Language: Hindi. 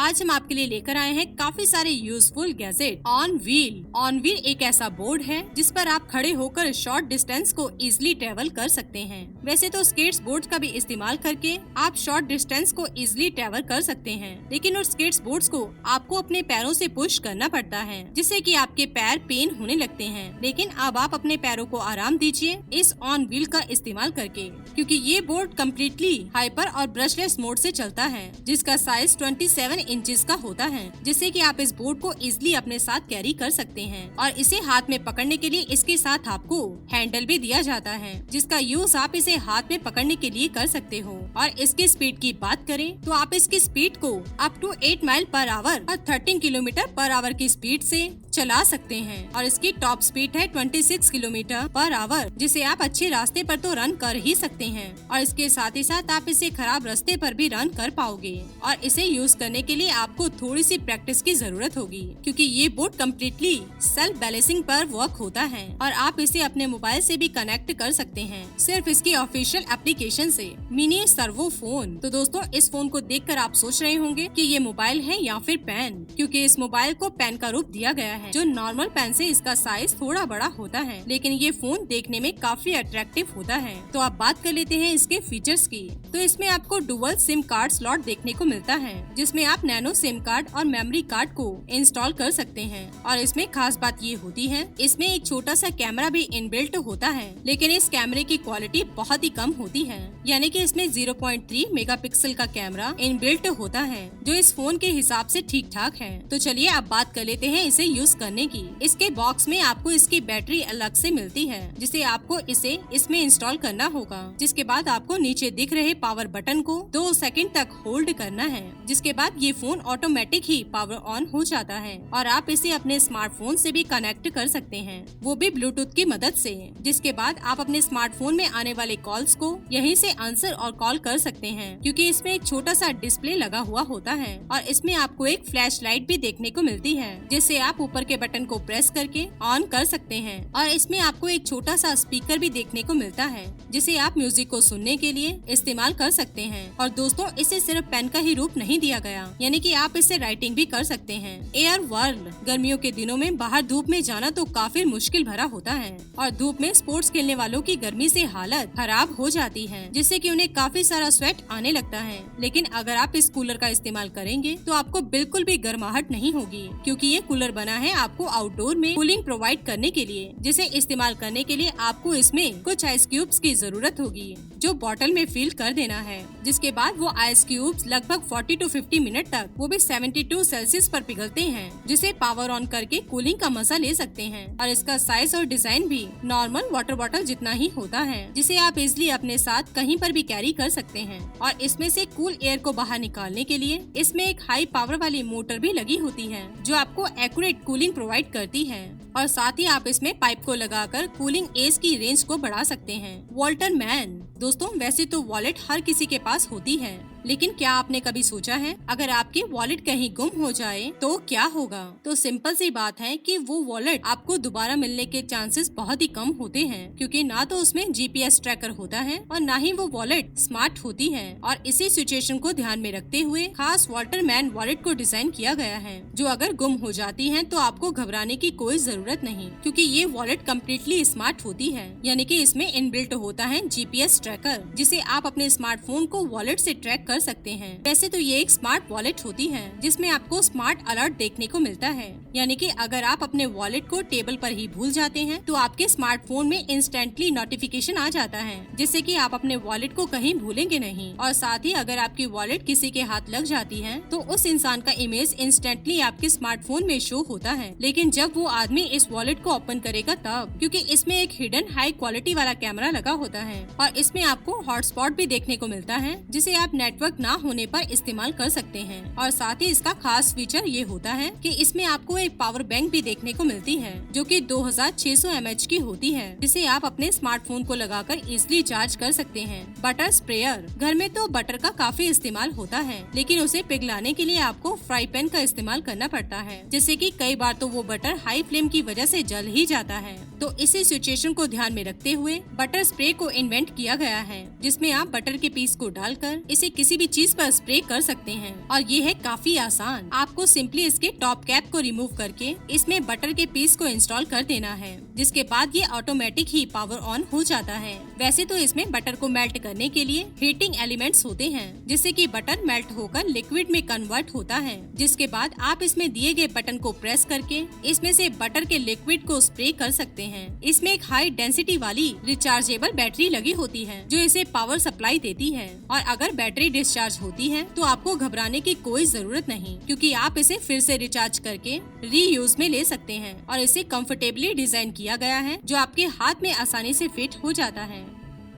आज हम आपके लिए लेकर आए हैं काफी सारे useful gadget on wheel. On wheel एक ऐसा बोर्ड है जिस पर आप खड़े होकर शॉर्ट डिस्टेंस को इजिली ट्रेवल कर सकते हैं। वैसे तो स्केट्स बोर्ड का भी इस्तेमाल करके आप शॉर्ट डिस्टेंस को इजिली ट्रेवल कर सकते हैं, लेकिन उस स्केट्स बोर्ड को आपको अपने पैरों से पुश करना पड़ता है, जिससे कि आपके पैर पेन होने लगते हैं। लेकिन अब आप अपने पैरों को आराम दीजिए इस ऑन व्हील का इस्तेमाल करके, क्योंकि ये बोर्ड कम्प्लीटली हाइपर और ब्रशलेस मोड से चलता है, जिसका साइज 27 इंचेस का होता है, जिससे कि आप इस बोर्ड को इजिली अपने साथ कैरी कर सकते हैं। और इसे हाथ में पकड़ने के लिए इसके साथ आपको हैंडल भी दिया जाता है, जिसका यूज आप इसे हाथ में पकड़ने के लिए कर सकते हो। और इसकी स्पीड की बात करें तो आप इसकी स्पीड को up to 8 mile per hour और 13 किलोमीटर पर आवर की स्पीड से चला सकते हैं। और इसकी टॉप स्पीड है 26 किलोमीटर पर आवर, जिसे आप अच्छे रास्ते पर तो रन कर ही सकते हैं, और इसके साथ ही साथ आप इसे खराब रास्ते पर भी रन कर पाओगे। और इसे यूज करने के लिए आपको थोड़ी सी प्रैक्टिस की जरूरत होगी, क्योंकि ये बोर्ड कम्प्लीटली सेल्फ बैलेंसिंग पर वर्क होता है और आप इसे अपने मोबाइल से भी कनेक्ट कर सकते हैं, सिर्फ इसकी ऑफिशियल एप्लीकेशन से, मिनी सर्वो फोन। तो दोस्तों, इस फोन को देखकर आप सोच रहे होंगे कि ये मोबाइल है या फिर पेन, क्योंकि इस मोबाइल को पेन का रूप दिया गया है। जो नॉर्मल पेन से इसका साइज थोड़ा बड़ा होता है, लेकिन ये फोन देखने में काफी अट्रैक्टिव होता है। तो आप बात कर लेते हैं इसके फीचर्स की। तो इसमें आपको डुअल सिम कार्ड स्लॉट देखने को मिलता है, जिसमें आप नैनो सिम कार्ड और मेमोरी कार्ड को इंस्टॉल कर सकते हैं। और इसमें खास बात ये होती है, इसमें एक छोटा सा कैमरा भी इनबिल्ट होता है, लेकिन इस कैमरे की क्वालिटी बहुत ही कम होती है, यानी कि इसमें 0.3 मेगापिक्सल का कैमरा इनबिल्ट होता है, जो इस फोन के हिसाब से ठीक ठाक है। तो चलिए अब बात कर लेते हैं इसे यूज करने की। इसके बॉक्स में आपको इसकी बैटरी अलग से मिलती है, जिसे आपको इसे इसमें इंस्टॉल करना होगा। जिसके बाद आपको नीचे दिख रहे पावर बटन को 2 सेकंड तक होल्ड करना है, जिसके बाद ये phone automatic he power on हो जाता है और आप इसे अपने स्मार्टफोन से भी कनेक्ट कर सकते हैं, वो भी ब्लूटूथ की मदद से। जिसके बाद आप अपने स्मार्टफोन में आने वाले कॉल्स को यहीं से आंसर और कॉल कर सकते हैं, क्योंकि इसमें एक छोटा सा डिस्प्ले लगा हुआ होता है। और इसमें आपको एक फ्लैश लाइट भी देखने को मिलती है, जिससे आप ऊपर के बटन को प्रेस करके ऑन कर सकते हैं। और इसमें आपको एक छोटा सा स्पीकर भी देखने को मिलता है, जिसे आप म्यूजिक को सुनने के लिए इस्तेमाल कर सकते हैं। और दोस्तों, इसे सिर्फ पेन का ही रूप नहीं दिया गया, यानी कि आप इससे राइटिंग भी कर सकते हैं। एयर वर्ल्ड, गर्मियों के दिनों में बाहर धूप में जाना तो काफी मुश्किल भरा होता है, और धूप में स्पोर्ट्स खेलने वालों की गर्मी से हालत खराब हो जाती है, जिससे कि उन्हें काफी सारा स्वेट आने लगता है। लेकिन अगर आप इस कूलर का इस्तेमाल करेंगे तो आपको बिल्कुल भी गर्माहट नहीं होगी, क्योंकि ये कूलर बना है आपको आउटडोर में कूलिंग प्रोवाइड करने के लिए, जिसे इस्तेमाल करने के लिए आपको इसमें कुछ आइस क्यूब्स की जरूरत होगी, जो बॉटल में फिल कर देना है। जिसके बाद वो आइस क्यूब्स लगभग 40 to 50 मिनट तक, वो भी 72 सेल्सियस पर पिघलते हैं, जिसे पावर ऑन करके कूलिंग का मजा ले सकते हैं। और इसका साइज और डिजाइन भी नॉर्मल वाटर बॉटल जितना ही होता है, जिसे आप इजिली अपने साथ कहीं पर भी कैरी कर सकते हैं। और इसमें से कूल एयर को बाहर निकालने के लिए इसमें एक हाई पावर वाली मोटर भी लगी होती है, जो आपको एक्यूरेट कूलिंग प्रोवाइड करती है। और साथ ही आप इसमें पाइप को लगाकर कूलिंग एज की रेंज को बढ़ा सकते हैं। वॉल्टर मैन, दोस्तों वैसे तो वॉलेट हर किसी के पास होती है, लेकिन क्या आपने कभी सोचा है अगर आपकी वॉलेट कहीं गुम हो जाए तो क्या होगा? तो सिंपल सी बात है कि वो वॉलेट आपको दोबारा मिलने के चांसेस बहुत ही कम होते हैं, क्योंकि ना तो उसमें जीपीएस ट्रैकर होता है और ना ही वो वॉलेट स्मार्ट होती है। और इसी सिचुएशन को ध्यान में रखते हुए खास वॉल्टर मैन वॉलेट को डिजाइन किया गया है, जो अगर गुम हो जाती है तो आपको घबराने की कोई जरूरत नहीं, क्योंकि ये वॉलेट कम्प्लीटली स्मार्ट होती है, यानी कि इसमें इनबिल्ट होता है जीपीएस ट्रैकर, जिसे आप अपने स्मार्टफोन को वॉलेट से ट्रैक कर सकते हैं। वैसे तो ये एक स्मार्ट वॉलेट होती है, जिसमें आपको स्मार्ट अलर्ट देखने को मिलता है, यानी कि अगर आप अपने वॉलेट को टेबल पर ही भूल जाते हैं तो आपके स्मार्टफोन में इंस्टेंटली नोटिफिकेशन आ जाता है, जिससे कि आप अपने वॉलेट को कहीं भूलेंगे नहीं। और साथ ही अगर आपकी वॉलेट किसी के हाथ लग जाती है तो उस इंसान का इमेज इंस्टेंटली आपके स्मार्टफोन में शो होता है, लेकिन जब वो आदमी इस वॉलेट को ओपन करेगा तब, क्योंकि इसमें एक हिडन हाई क्वालिटी वाला कैमरा लगा होता है। और इसमें आपको हॉटस्पॉट भी देखने को मिलता है, जिसे आप नेटवर्क ना होने पर इस्तेमाल कर सकते हैं। और साथ ही इसका खास फीचर ये होता है कि इसमें आपको एक पावर बैंक भी देखने को मिलती है, जो कि 2600 mAh की होती है, जिसे आप अपने स्मार्टफोन को लगाकर इजिली चार्ज कर सकते हैं। बटर स्प्रेयर, घर में तो बटर का काफी इस्तेमाल होता है, लेकिन उसे पिघलाने के लिए आपको फ्राई पैन का इस्तेमाल करना पड़ता है, जिससे कि कई बार तो वो बटर हाई फ्लेम की वजह से जल ही जाता है। तो इसी सिचुएशन को ध्यान में रखते हुए बटर स्प्रे को इन्वेंट किया गया है, जिसमें आप बटर के पीस को डालकर इसे किसी भी चीज पर स्प्रे कर सकते हैं। और ये है काफी आसान। आपको सिंपली इसके टॉप कैप को रिमूव करके इसमें बटर के पीस को इंस्टॉल कर देना है, जिसके बाद ये ऑटोमेटिक ही पावर ऑन हो जाता है। वैसे तो इसमें बटर को मेल्ट करने के लिए हीटिंग एलिमेंट्स होते हैं, जिससे कि बटर मेल्ट होकर लिक्विड में कन्वर्ट होता है, जिसके बाद आप इसमें दिए गए बटन को प्रेस करके इसमें से बटर के लिक्विड को स्प्रे कर सकते हैं। इसमें एक हाई डेंसिटी वाली रिचार्जेबल बैटरी लगी होती है, जो इसे पावर सप्लाई देती है। और अगर बैटरी डिस्चार्ज होती है तो आपको घबराने की कोई जरूरत नहीं, क्योंकि आप इसे फिर से रिचार्ज करके रीयूज में ले सकते हैं। और इसे कंफर्टेबली डिजाइन किया गया है, जो आपके हाथ में आसानी से फिट हो जाता है।